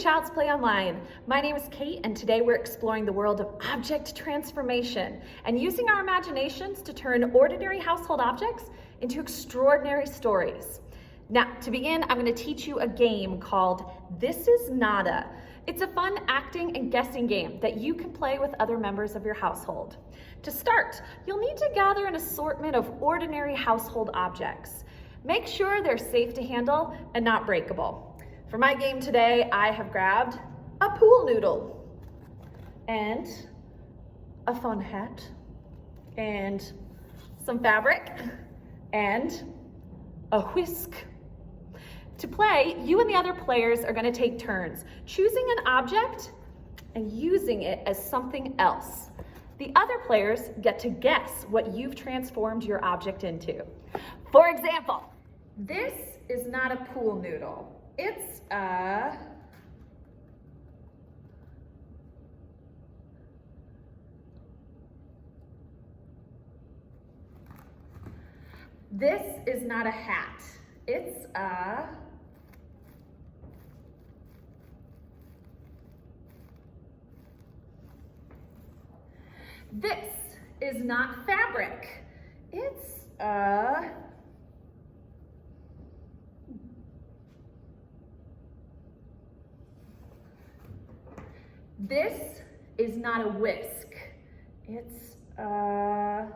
Child's Play Online. My name is Kate, and today we're exploring the world of object transformation and using our imaginations to turn ordinary household objects into extraordinary stories. Now, to begin, I'm going to teach you a game called This Is Nada. It's a fun acting and guessing game that you can play with other members of your household. To start, you'll need to gather an assortment of ordinary household objects. Make sure they're safe to handle and not breakable. For my game today, I have grabbed a pool noodle and a fun hat and some fabric and a whisk. To play, you and the other players are going to take turns choosing an object and using it as something else. The other players get to guess what you've transformed your object into. For example, this is not a pool noodle. It's a This is not a hat. It's a This is not fabric. It's a This is not a whisk. It's a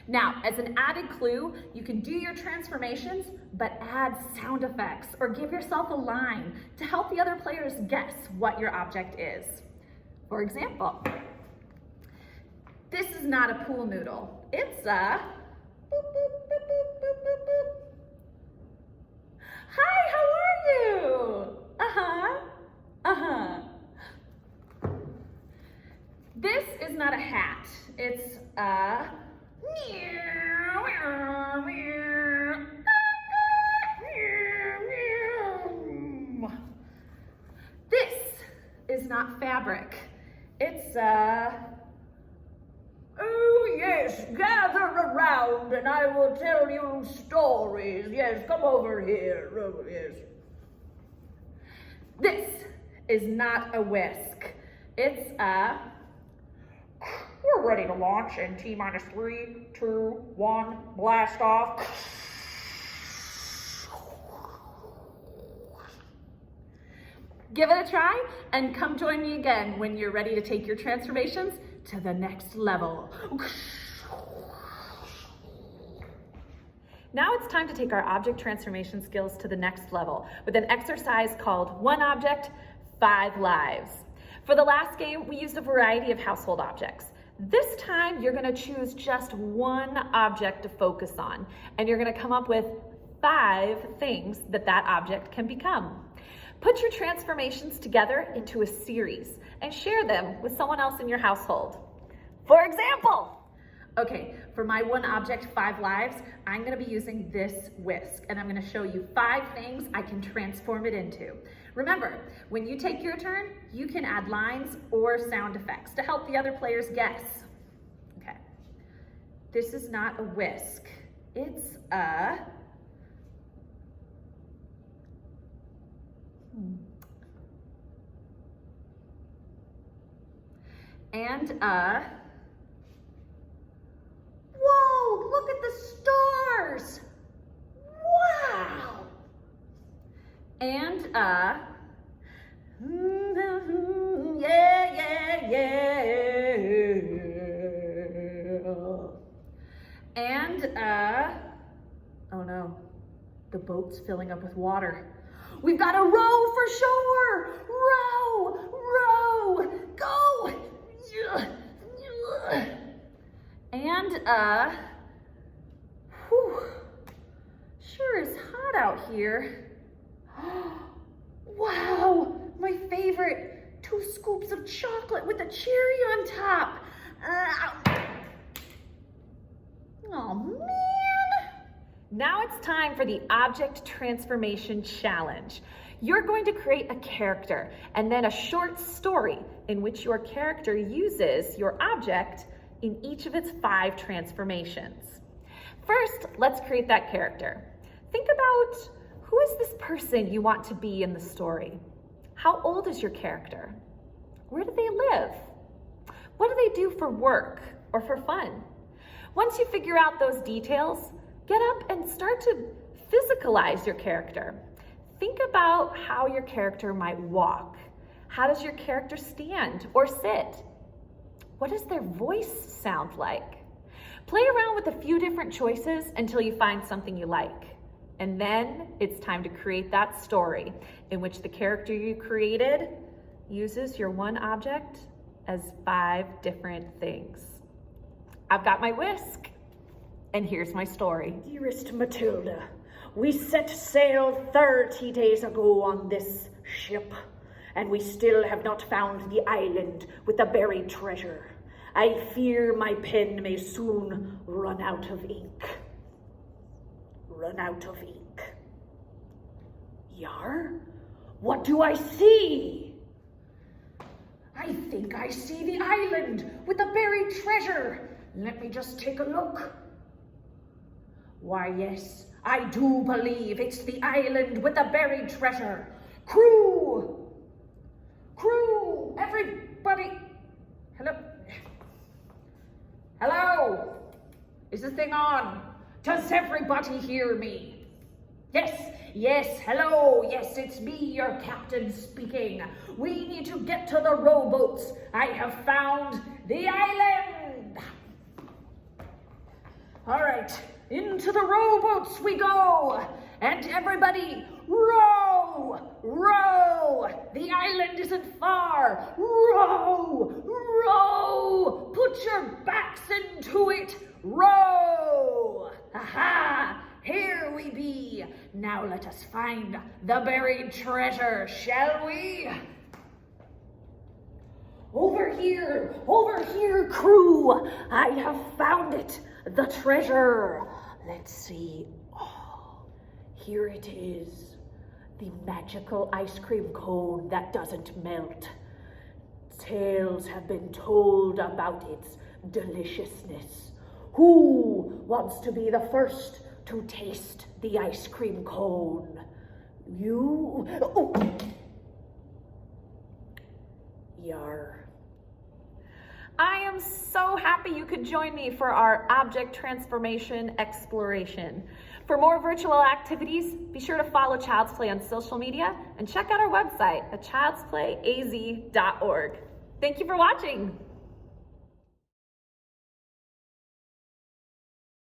Now, as an added clue, you can do your transformations, but add sound effects or give yourself a line to help the other players guess what your object is. For example, this is not a pool noodle. It's a boop, boop, boop, boop, boop, boop, boop. Hi, how are you? This is not a hat. It's a This is not fabric. It's oh yes, gather around and I will tell you stories. Yes, come over here. Oh, yes. This is not a whisk. It's we're ready to launch in T-minus 3, 2, 1, blast off. Give it a try and come join me again when you're ready to take your transformations to the next level. Now it's time to take our object transformation skills to the next level with an exercise called One Object, 5 Lives. For the last game, we used a variety of household objects. This time, you're going to choose just one object to focus on, and you're going to come up with 5 things that object can become. Put your transformations together into a series and share them with someone else in your household. For example, okay, for my One Object, 5 Lives, I'm going to be using this whisk, and I'm going to show you 5 things I can transform it into. Remember, when you take your turn, you can add lines or sound effects to help the other players guess. Okay, this is not a whisk. It's a and whoa, look at the stars. Wow. And yeah. And oh no, the boat's filling up with water. We've got to row for shore. Row, go. And sure is hot out here. Wow, my favorite, 2 scoops of chocolate with a cherry on top. Oh man. Now it's time for the Object Transformation Challenge. You're going to create a character and then a short story in which your character uses your object in each of its 5 transformations. First, let's create that character. Think about, who is this person you want to be in the story? How old is your character? Where do they live? What do they do for work or for fun? Once you figure out those details, get up and start to physicalize your character. Think about how your character might walk. How does your character stand or sit? What does their voice sound like? Play around with a few different choices until you find something you like. And then it's time to create that story in which the character you created uses your one object as 5 different things. I've got my whisk, and here's my story. Dearest Matilda, we set sail 30 days ago on this ship, and we still have not found the island with the buried treasure. I fear my pen may soon run out of ink. Run out of ink. Yar, what do I see? I think I see the island with the buried treasure. Let me just take a look. Why, yes, I do believe it's the island with the buried treasure. Crew! Crew! Everybody! Hello? Hello? Is this thing on? Does everybody hear me? Yes, yes, hello, yes, it's me, your captain speaking. We need to get to the rowboats. I have found the island. All right, into the rowboats we go. And everybody, row, row. The island isn't far. Row, row. Put your backs into it. Row. Aha, here we be. Now let us find the buried treasure, shall we? Over here, crew. I have found it, the treasure. Let's see. Oh, here it is. The magical ice cream cone that doesn't melt. Tales have been told about its deliciousness. Who wants to be the first to taste the ice cream cone? You? Oh. Yar. I am so happy you could join me for our object transformation exploration. For more virtual activities, be sure to follow Childsplay on social media and check out our website at childsplayaz.org. Thank you for watching.